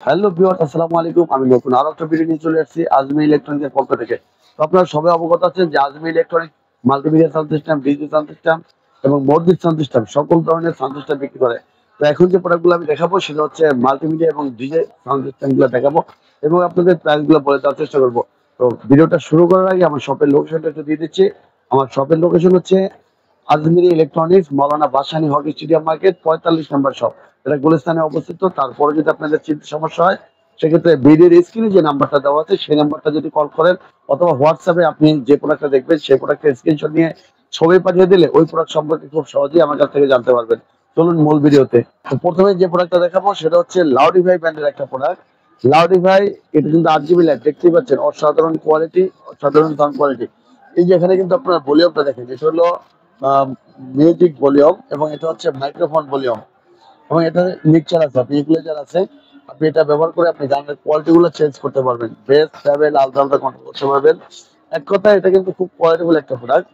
Hello viewers, আসসালামু আলাইকুম। আমি নতুন আরো একটা ভিডিও নিয়ে চলে আসছি আজমি ইলেকট্রনিক্সের পক্ষ থেকে। তো আপনারা সবাই অবগত আছেন যে Azmi electronics multimedia sound system, digital sound system এবং মসজিদ সাউন্ড সিস্টেম সকল ধরনের সাউন্ড সিস্টেম বিক্রি করে। তো এখন যে প্রোডাক্টগুলো আমি দেখাবো সেটা হচ্ছে মাল্টিমিডিয়া এবং ডিজে সাউন্ড সিস্টেমগুলো দেখাবো এবং আপনাদের প্রাইসগুলো বলে দেওয়ার চেষ্টা করবো। তো ভিডিওটা শুরু করার আগে আমার শপের লোকেশনটা একটু দিয়ে দিচ্ছি। আমার শপের লোকেশন হচ্ছে আজমিরি ইলেকট্রনিক্স, মৌলানা ভাসানী হকি স্টেডিয়াম মার্কেট, 45 নম্বর শপ। এটা গুলিস্তানে অবস্থিত। তারপরে যদি আপনাদের চিন্তা সমস্যা হয় সেক্ষেত্রে ভিডিওর স্ক্রিনে যে নাম্বারটা দেওয়া আছে সেই নাম্বারটা যদি কল করেন অথবা হোয়াটসঅ্যাপে আপনি যে প্রোডাক্টটা দেখবেন সেই প্রোডাক্টের স্ক্রিনশট নিয়ে ছবি পাঠিয়ে দিলে ওই প্রোডাক্ট সম্পর্কে খুব সহজেই আমার কাছ থেকে জানতে পারবেন। চলুন মূল ভিডিওতে। তো প্রথমে যে প্রোডাক্টটা দেখাবো সেটা হচ্ছে লাউডিফাই ব্র্যান্ডের একটা প্রোডাক্ট। লাউডিফাই, এটা কিন্তু 8 জিবি লাইট, দেখতেই পাচ্ছেন অসাধারণ কোয়ালিটি, অসাধারণ সাউন্ড কোয়ালিটি। এই যে এখানে কিন্তু আপনার ভলিউমটা দেখেন, এটা হলো মিউজিক ভলিউম এবং এটা হচ্ছে মাইক্রোফোন ভলিউম এবং এটা মিক্সচার আছে, আপনি ইকুয়ালাইজার আছে। আপনি এটা ব্যবহার করে আপনি গানের কোয়ালিটি গুলো চেঞ্জ করতে পারবেন, বেস ট্রাভেল আলাদা আলাদা কন্ট্রোল করতে পারবেন। এক কথায় এটা কিন্তু খুব কোয়ালিটিফুল একটা প্রোডাক্ট।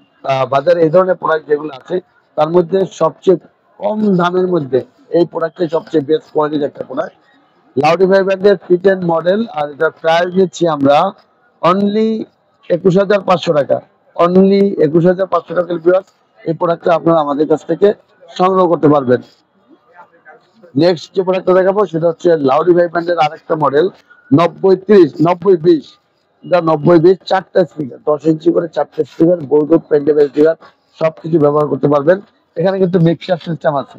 বাজারে এই ধরনের প্রোডাক্ট যেগুলো আছে তার মধ্যে সবচেয়ে কম দামের মধ্যে এই প্রোডাক্টটাই সবচেয়ে বেস্ট কোয়ালিটির একটা প্রোডাক্ট। লাউডিফাই ব্র্যান্ডের ফিটেন মডেল, আর এটার প্রাইস নিচ্ছি আমরা অনলি 21,500 টাকা। অনলি 21,500 টাকার ভিউয়ার্স এই প্রোডাক্টটা আপনারা আমাদের কাছ থেকে সংগ্রহ করতে পারবেন। নেক্সট যে প্রোডাক্টটা দেখাবো সেটা হচ্ছে লাউডিফাই ব্র্যান্ডের আরেকটা মডেল 90-30 90-20। এটা 90-20, চারটা স্পিকার, 10 ইঞ্চি করে চারটে স্পিকার, ব্লুটুথ পেন্টেবল স্পিকার সবকিছু ব্যবহার করতে পারবেন। এখানে কিন্তু মিক্সার সিস্টেম আছে,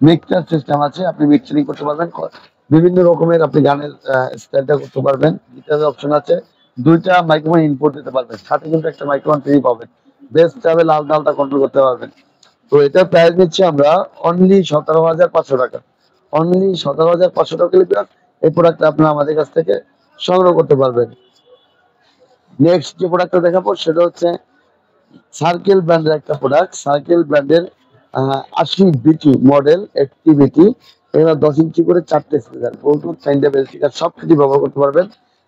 মিক্সার সিস্টেম আছে, আপনি মিক্সারিং করতে পারবেন, বিভিন্ন রকমের আপনি গানের স্টাইলটা করতে পারবেন। গিটারের অপশন আছে, দুইটা মাইক্রোফোন ইনপুট দিতে পারবেন, সাথে কিন্তু একটা মাইক্রোফোন ফ্রি পাবেন, বেস ট্রাভেল আলাদা আলাদা কন্ট্রোল করতে পারবেন। তো এটার প্রাইস নিচ্ছি আমরা অনলি 17,500 টাকা। অনলি 17,500 টাকা এই প্রোডাক্টটা আপনারা আমাদের কাছ থেকে সংগ্রহ করতে পারবেন। নেক্সট যে প্রোডাক্টটা দেখাবো সেটা হচ্ছে সার্কেল ব্র্যান্ডের একটা প্রোডাক্ট। সার্কেল ব্র্যান্ডের 80 বিটি মডেল অ্যাক্টিভিটি। এখানে 10 ইঞ্চি করে চারটে স্পিকার, ব্লুটুথ পেন্টেবল স্পিকার সবকিছু ব্যবহার করতে পারবেন।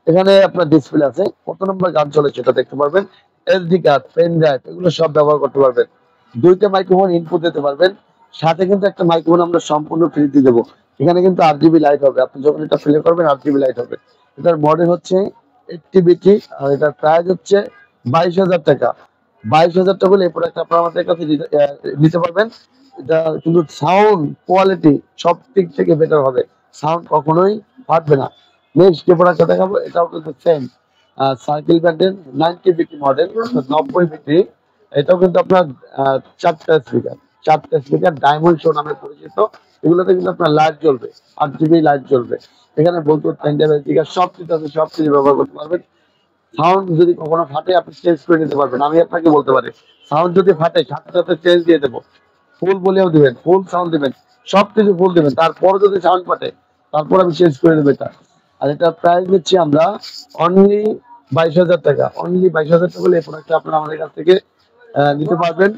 এখানে আপনার ডিসপ্লে আছে, কত নম্বর গান চলে সেটা দেখতে পারবেন, এসডি কার্ড, পেন ড্রাইভ এগুলো সব ব্যবহার করতে পারবেন। দুইটা মাইক্রোফোন ইনপুট দিতে পারবেন, সাথে কিন্তু একটা মাইক্রোফোন আমরা সম্পূর্ণ ফ্রি দিয়ে দেবো। এখানে কিন্তু 8 জিবি লাইট হবে, আপনি যখন এটা প্লে করবেন 8 জিবি লাইট হবে। এটার মডেল হচ্ছে 80 বিটি, আর এটার প্রাইস হচ্ছে 22,000 টাকা। 22,000 টাকা হলে এই প্রোডাক্ট আপনারা আমাদের কাছে নিতে পারবেন। এটা কিন্তু সাউন্ড কোয়ালিটি সব দিক থেকে বেটার হবে, সাউন্ড কখনোই ফাটবে না। নেক্সট যে প্রোডাক্টটা দেখাবো এটাও কিন্তু সেম, সার্কেল ব্র্যান্ডের 90 বিটি মডেল, 90 বিটি। এটাও কিন্তু আপনার চারটা স্পিকার, চারটা স্পিকার ডায়মন্ড শো নামে পরিচিত। এগুলোতে কিন্তু আপনার লাইট জ্বলবে, 8 জিবি লাইট জ্বলবে। এখানে ব্লুটুথ পেন্টেবল স্পিকার সব কিছু আছে, সব কিছু ব্যবহার করতে পারবেন। সাউন্ড যদি কখনো ফাটে আপনি চেঞ্জ করে নিতে পারবেন, আমি আপনাকে বলতে পারি সাউন্ড যদি ফাটে সাথে সাথে চেঞ্জ দিয়ে দেবো। ফুল ভলিউম দিবেন, ফুল সাউন্ড দিবেন, সবকিছু ফুল দিবেন, তারপর যদি সাউন্ড ফাটে তারপর আমি চেঞ্জ করে দেবো এটা। আর এটা প্রাইস দিচ্ছি আমরা অনলি 22,000 টাকা। অনলি 22,000 টাকা হলে এই প্রোডাক্টটা আপনারা আমাদের কাছ থেকে নিতে পারবেন।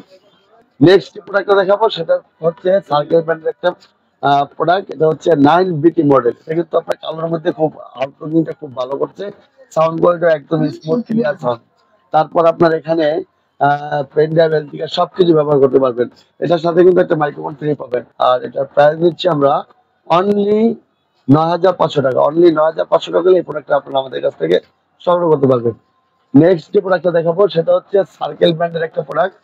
নেক্সট যে প্রোডাক্টটা দেখাবো সেটা হচ্ছে সার্কেল ব্র্যান্ডের একটা প্রোডাক্ট। এটা হচ্ছে 9 বিটি মডেল। এটা কিন্তু আপনার কালোর মধ্যে খুব আউটলুকিংটা খুব ভালো করছে, সাউন্ড কোয়ালিটি একদম স্মুথ ক্লিয়ার সাউন্ড। তারপর আপনার এখানে পেন ড্রাইভ স্পিকার সবকিছু ব্যবহার করতে পারবেন। এটার সাথে কিন্তু একটা মাইক্রোফোন ফ্রি পাবেন। আর এটার প্রাইস দিচ্ছি আমরা অনলি 9,500 টাকা। অনলি 9,500 টাকা হলে এই প্রোডাক্টটা আপনারা আমাদের কাছ থেকে সংগ্রহ করতে পারবেন। নেক্সট যে প্রোডাক্টটা দেখাবো সেটা হচ্ছে সার্কেল ব্র্যান্ডের একটা প্রোডাক্ট,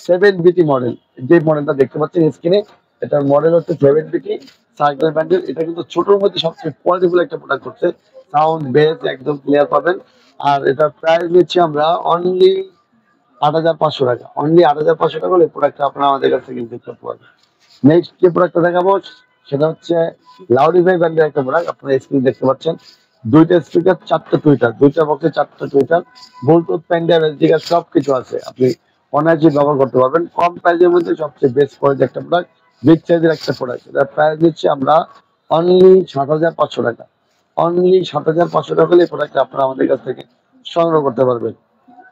7 বিটি মডেল। যে মডেলটা দেখতে পাচ্ছেন স্ক্রিনে, এটার মডেল হচ্ছে 7 বিটি সার্কেল ব্র্যান্ডের। এটা কিন্তু ছোটোর মধ্যে সবচেয়ে কোয়ালিটিফুল একটা প্রোডাক্ট করছে, সাউন্ড বেস একদম ক্লিয়ার পাবেন। আর এটার প্রাইস নিচ্ছি আমরা অনলি 8,500 টাকা। অনলি 8,500 টাকা হলে প্রোডাক্টটা আপনারা আমাদের কাছ থেকে কিনতে করতে পারবেন। নেক্সট যে প্রোডাক্টটা দেখাবো সেটা হচ্ছে লাউডিফাই ব্র্যান্ডের একটা প্রোডাক্ট। আপনারা স্ক্রিন দেখতে পাচ্ছেন, দুইটা স্পিকার, চারটা টুইটার, দুইটা বক্সে চারটা টুইটার, ব্লুটুথ পেনড্রাইভ স্পিকার সবকিছু আছে, আপনি অনায়াসে ব্যবহার করতে পারবেন। কম প্রাইসের মধ্যে সবচেয়ে বেস্ট কোয়ালিটি একটা প্রোডাক্ট, বিগ সাইজের একটা প্রোডাক্ট। এটার প্রাইস দিচ্ছি আমরা অনলি 7,500 টাকা। অনলি 7,500 টাকা হলে এই প্রোডাক্টটা আপনারা আমাদের কাছ থেকে সংগ্রহ করতে পারবেন।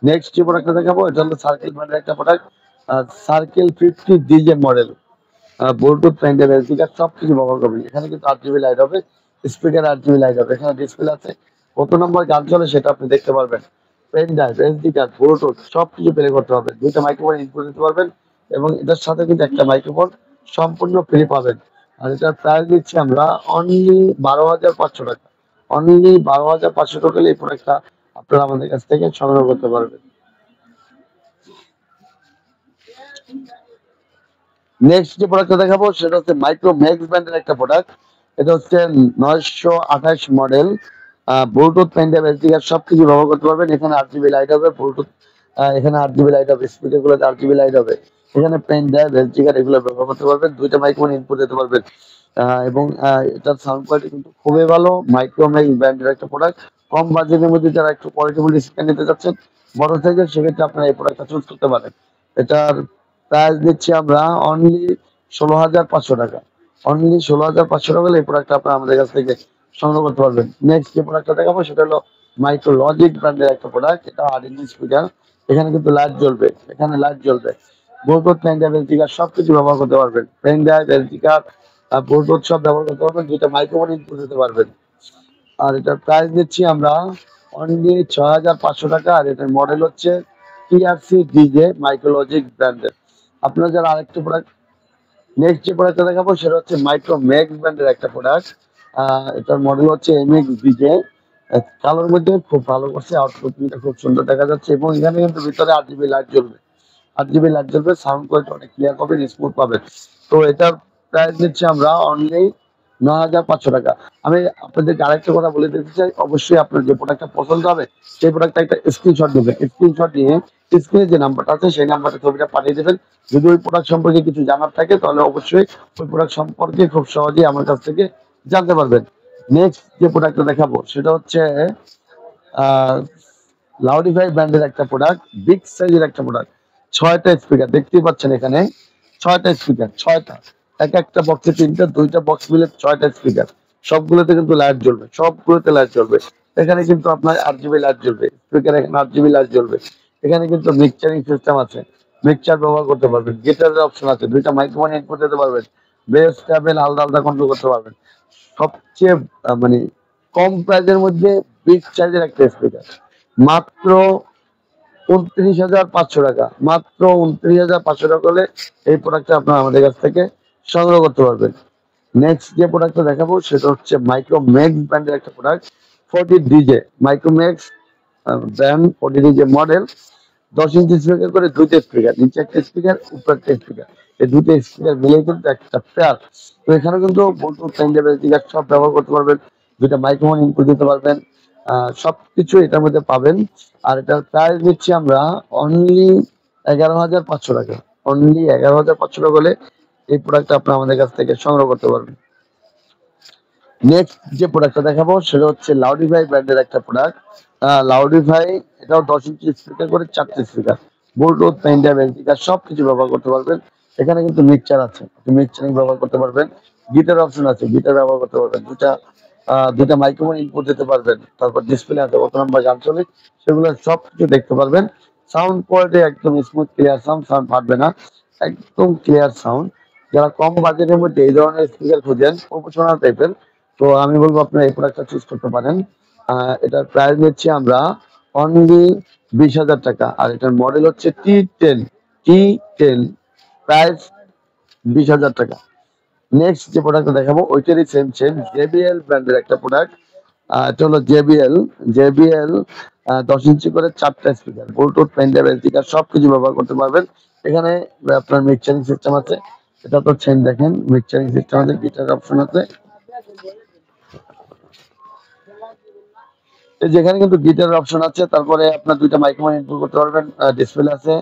নেক্সট যে প্রোডাক্টটা দেখাবো এটা হলো সার্কেল ব্র্যান্ডের একটা product, circle 50 DJ model, Bluetooth pendrive speaker সবকিছু ব্যবহার করবেন। এখানে কিন্তু 8 জিবি লাইট হবে, স্পিকার 8 জিবি লাইট হবে, এখানে ডিসপ্লে আছে, কত নম্বর গান চলে সেটা আপনি দেখতে পারবেন। Pen drive, SD card, Bluetooth সবকিছু প্লে করতে পারবেন, দুইটা মাইক্রোফোন ইনপুট দিতে পারবেন এবং এটার সাথে কিন্তু একটা মাইক্রোফোন সম্পূর্ণ ফ্রি পাবেন। আর এটার প্রাইস দিচ্ছি আমরা অনলি 12,500 টাকা। অনলি 12,500 টাকা হলে এই প্রোডাক্টটা আপনারা আমাদের কাছ থেকে সংগ্রহ করতে পারবেন। নেক্সট যে প্রোডাক্টটা দেখাবো সেটা হচ্ছে মাইক্রো ম্যাক্স ব্র্যান্ডের একটা প্রোডাক্ট। এটা হচ্ছে 928 model, Bluetooth pen drive SD card সবকিছু ব্যবহার করতে পারবেন। এখানে 8 জিবি লাইট হবে, ব্লুটুথ এখানে 8 জিবি লাইট হবে, স্পিকার গুলোতে 8 জিবি লাইট হবে, এখানে পেন ড্রাইভ এসডি কার্ড এগুলো ব্যবহার করতে পারবেন। দুইটা মাইক্রোফোন ইনপুট দিতে পারবেন। এবং এটার সাউন্ড কোয়ালিটি কিন্তু খুবই ভালো। মাইক্রো ম্যাক্স ব্র্যান্ডের একটা প্রোডাক্ট। কম বাজেটের মধ্যে যারা একটু কোয়ালিটিফুল স্পিকার নিতে চাচ্ছেন বড় সাইজের, সেক্ষেত্রে আপনারা এই প্রোডাক্টটা চুজ করতে পারেন। এটার প্রাইস দিচ্ছি আমরা অনলি 16,500 টাকা। অনলি 16,500 টাকা হলে এই প্রোডাক্টটা আপনারা আমাদের কাছ থেকে সংগ্রহ করতে পারবেন। নেক্সট যে প্রোডাক্টটা দেখাবো সেটা হলো মাইক্রো লজিক ব্র্যান্ডের একটা প্রোডাক্ট। এটা 8 ইঞ্চি স্পিকার, এখানে কিন্তু লাইট জ্বলবে, এখানে লাইট জ্বলবে। Bluetooth pen drive SD card সবকিছু ব্যবহার করতে পারবেন। Pen drive SD card Bluetooth সব ব্যবহার করতে পারবেন। দুইটা মাইক্রোফোন ইনপুট দিতে পারবেন। আর এটার প্রাইস দিচ্ছি আমরা অনলি 6,500 টাকা। আর এটার মডেল হচ্ছে টিআরসি ডিজে মাইক্রোলজিক ব্র্যান্ডের। আপনারা যারা আরেকটা প্রোডাক্ট, নেক্সট যে প্রোডাক্টটা দেখাবো সেটা হচ্ছে মাইক্রো ম্যাক্স ব্র্যান্ডের একটা প্রোডাক্ট। এটার মডেল হচ্ছে এমএক্স ডিজে। কালোর মধ্যে খুব ভালো করছে, আউটপুট খুব সুন্দর দেখা যাচ্ছে এবং এখানে কিন্তু ভিতরে 8 জিবি লাইট জ্বলবে। 8 জিবি লাইট জ্বলবে, সাউন্ড কোয়ালিটি অনেক ক্লিয়ার পাবেন, স্মুথ পাবেন। তো এটার প্রাইস দিচ্ছি আমরা অনলি 9,500 টাকা। আমি আপনাদেরকে আরেকটা কথা বলে দিতে চাই, অবশ্যই আপনার যে প্রোডাক্টটা পছন্দ হবে সেই প্রোডাক্টটা একটা স্ক্রিনশট নেবেন। স্ক্রিনশট নিয়ে স্ক্রিনে যে নাম্বারটা আছে সেই নাম্বারটা ছবিটা পাঠিয়ে দেবেন। যদি ওই প্রোডাক্ট সম্পর্কে কিছু জানার থাকে তাহলে অবশ্যই ওই প্রোডাক্ট সম্পর্কে খুব সহজেই আমার কাছ থেকে জানতে পারবেন। নেক্সট যে প্রোডাক্টটা দেখাবো সেটা হচ্ছে লাউডিফাই ব্র্যান্ডের একটা প্রোডাক্ট, বিগ সাইজের একটা প্রোডাক্ট। 6টা স্পিকার দেখতেই পাচ্ছেন এখানে, 6টা স্পিকার, 6টা, এক একটা বক্সে 3টা, 2টা বক্স মিলে 6টা স্পিকার। সবগুলোতে কিন্তু লাইট জ্বলবে, সবগুলোতে লাইট জ্বলবে। এখানে কিন্তু আপনার 8 জিবি লাইট জ্বলবে, স্পিকার এখানে 8 জিবি লাইট জ্বলবে। এখানে কিন্তু মিক্সচারিং সিস্টেম আছে, মিক্সচার ব্যবহার করতে পারবেন। গিটারের অপশন আছে, দুইটা মাইক্রোফোন ইনপুট দিতে পারবেন। বেস ট্যাবেল আলাদা আলাদা কন্ট্রোল করতে পারবেন। সবচেয়ে মানে কম প্রাইসের মধ্যে বিগ সাইজের একটা স্পিকার, মাত্র 29,500 টাকা। মাত্র 29,500 টাকা হলে এই প্রোডাক্টটা আপনারা আমাদের কাছ থেকে সংগ্রহ করতে পারবেন। নেক্সট যে প্রোডাক্টটা দেখাবো সেটা হচ্ছে মাইক্রো ম্যাক্স ব্র্যান্ডের একটা product, 40 DJ. Micro max brand, 40 DJ model. 10 inch speaker করে, দুইটা স্পিকার, নিচে একটা স্পিকার, উপরে একটা স্পিকার। এই দুটো স্পিকার মিলে কিন্তু একটা পেয়ার। তো এখানে কিন্তু ব্লুটুথ পেন ড্রাইভ স্পিকার সব ব্যবহার করতে পারবেন। দুইটা মাইক্রোফোন ইনপুট দিতে পারবেন। সবকিছু এটার মধ্যে পাবেন। আর এটার প্রাইস দিচ্ছি আমরা অনলি 11,500 টাকা। অনলি 11,500 টাকা হলে এই প্রোডাক্টটা আপনি আমাদের কাছ থেকে সংগ্রহ করতে পারবেন। নেক্সট যে প্রোডাক্টটা দেখাবো সেটা হচ্ছে লাউডিফাই ব্র্যান্ডের একটা প্রোডাক্ট। লাউডিফাই, এটাও 10 ইঞ্চি স্পিকার করে, 4টে speaker, Bluetooth pen drive speaker সবকিছু ব্যবহার করতে পারবেন। এখানে কিন্তু মিক্সচার আছে, মিক্সচারিং ব্যবহার করতে পারবেন। গিটার অপশন আছে, গিটার ব্যবহার করতে পারবেন। দুটা মাইক্রোফোন ইনপুট দিতে পারবেন। তারপর ডিসপ্লে আছে, কত নম্বর গান চলে সেগুলো সবকিছু দেখতে পারবেন। সাউন্ড কোয়ালিটি একদম স্মুথ ক্লিয়ার সাউন্ড, সাউন্ড ফাটবে না, একদম ক্লিয়ার সাউন্ড। যারা কম বাজেটের মধ্যে এই ধরনের স্পিকার খুঁজেন, প্রফেশনাল টাইপের, তো আমি বলবো আপনারা এই প্রোডাক্টটা চুজ করতে পারেন। এটার প্রাইস নিচ্ছি আমরা অনলি 20,000 টাকা। আর এটার মডেল হচ্ছে টি10। প্রাইস 20,000 টাকা। নেক্সট যে প্রোডাক্টটা দেখাবো ওইটারই সেম সেম জেবিএল ব্র্যান্ডের একটা প্রোডাক্ট। এটা হলো জেবিএল 10 ইঞ্চি করে, 4টা speaker, Bluetooth pen drive speaker সবকিছু ব্যবহার করতে পারবেন। এখানে আপনার মিক্সচারিং সিস্টেম আছে, এটা তো চেন দেখেন, মিক্সচারিং সিস্টেম আছে, গিটার অপশন আছে। যেখানে কিন্তু গিটারের অপশন আছে, তারপরে আপনার দুইটা মাইক্রোফোন ইনপুট করতে পারবেন, ডিসপ্লে আছে,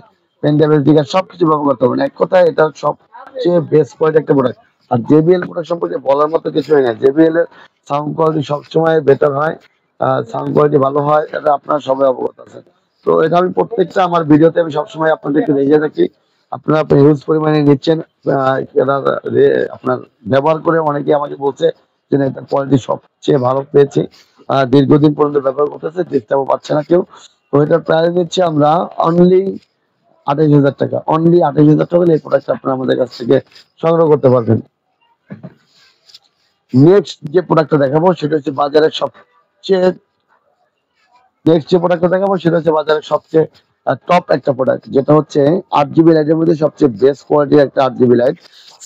পেন ড্রাইভ স্পিকার সবকিছু ব্যবহার করতে পারবেন। এক কথায় এটা সবচেয়ে বেস্ট কোয়ালিটি একটা প্রোডাক্ট। আর জেবিএল প্রোডাক্ট সম্পর্কে বলার মতো কিছু হয় না, জেবিএল এর সাউন্ড কোয়ালিটি সবসময় বেটার হয়, সাউন্ড কোয়ালিটি ভালো হয়, এটা আপনারা সবাই অবগত আছেন। তো এটা আমি প্রত্যেকটা আমার ভিডিওতে আমি সবসময় আপনাদেরকে দেখিয়ে থাকি। আপনারা হিউজ পরিমাণে নিচ্ছেন, আপনার ব্যবহার করে অনেকে আমাকে বলছে যে এটা কোয়ালিটি সবচেয়ে ভালো পেয়েছি, দীর্ঘদিন পর্যন্ত ব্যবহার করতেছে, ডিস্টার্বও পাচ্ছে না কেউ। তো এটার প্রাইস দিচ্ছি আমরা অনলি 28,000 টাকা। অনলি 28,000 টাকা হলে এই প্রোডাক্ট আপনারা আমাদের কাছ থেকে সংগ্রহ করতে পারবেন। নেক্সট যে প্রোডাক্টটা দেখাবো সেটা হচ্ছে বাজারের সবচেয়ে নেক্সট যে প্রোডাক্টটা দেখাবো সেটা হচ্ছে বাজারের সবচেয়ে টপ একটা প্রোডাক্ট, যেটা হচ্ছে 8 জিবি লাইটের মধ্যে সবচেয়ে বেস্ট কোয়ালিটির একটা 8 জিবি লাইট,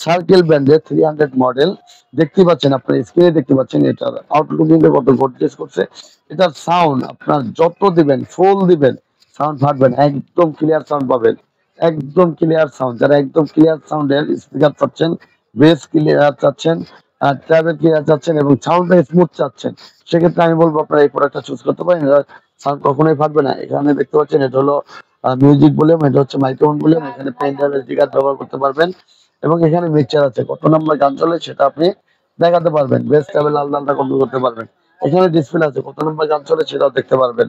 সার্কেল ব্র্যান্ডের 300 মডেল। দেখতে পাচ্ছেন, আপনার স্ক্রিনে দেখতে পাচ্ছেন এটার আউটলুকিং কত গর্জিয়াস করছে। এটার সাউন্ড আপনার যত দিবেন, ফুল দিবেন, সাউন্ড ফাটবে না, একদম ক্লিয়ার সাউন্ড পাবেন, একদম ক্লিয়ার সাউন্ড। যারা একদম ক্লিয়ার সাউন্ডের স্পিকার চাচ্ছেন, বেস ক্লিয়ার চাচ্ছেন, ট্রাভেল ক্লিয়ার চাচ্ছেন এবং সাউন্ডটা স্মুথ চাচ্ছেন, সেক্ষেত্রে আমি বলবো আপনারা এই প্রোডাক্টটা চুজ করতে পারেন। সাউন্ড কখনোই ফাটবে না। এখানে দেখতে পাচ্ছেন এটা হলো মিউজিক ভলিউম, এটা হচ্ছে মাইক্রোফোন ভলিউম। এখানে পেন ড্রাইভ এসডি কার্ড ব্যবহার করতে পারবেন এবং এখানে মিক্সচার আছে, কত নম্বর গান চলে সেটা আপনি দেখাতে পারবেন, বেস ট্রাভেল আলাদা কন্ট্রোল করতে পারবেন। এখানে ডিসপ্লে আছে, কত নম্বর গান চলে সেটাও দেখতে পারবেন।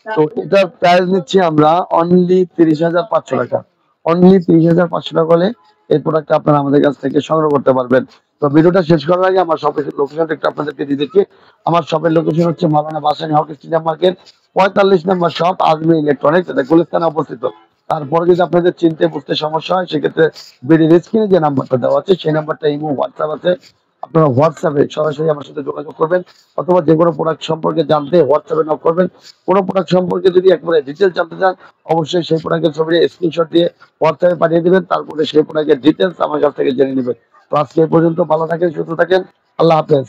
তো এটার প্রাইস নিচ্ছি আমরা অনলি 30,500 টাকা। অনলি 30,500 টাকা হলে এই প্রোডাক্টটা আপনারা আমাদের কাছ থেকে সংগ্রহ করতে পারবেন। তো ভিডিওটা শেষ করার আগে আমার শপের লোকেশনটা একটু আপনাদেরকে দিয়ে দিচ্ছি। আমার শপের লোকেশন হচ্ছে মাওলানা ভাসানী হক স্টেডিয়াম মার্কেট, 45 নম্বর শপ, আজমি ইলেকট্রনিক্স, এটা গুলিস্তানে অবস্থিত। তারপরে যদি আপনাদের চিনতে বুঝতে সমস্যা হয়, সেক্ষেত্রে ভিডিওর স্ক্রিনে যে নাম্বারটা দেওয়া আছে সেই নাম্বারটা ইমো, হোয়াটসঅ্যাপ আছে, আপনারা হোয়াটসঅ্যাপে সরাসরি আমার সাথে যোগাযোগ করবেন, অথবা যে কোনো প্রোডাক্ট সম্পর্কে জানতে হোয়াটসঅ্যাপে নক করবেন। কোনো প্রোডাক্ট সম্পর্কে যদি একবারে ডিটেলস জানতে চান, অবশ্যই সেই প্রোডাক্টের ছবি স্ক্রিনশট দিয়ে হোয়াটসঅ্যাপে পাঠিয়ে দিবেন, তারপরে সেই প্রোডাক্টের ডিটেলস আমার কাছ থেকে জেনে নেবেন। তো আজকে এই পর্যন্ত, ভালো থাকেন, সুস্থ থাকেন, আল্লাহ হাফেজ।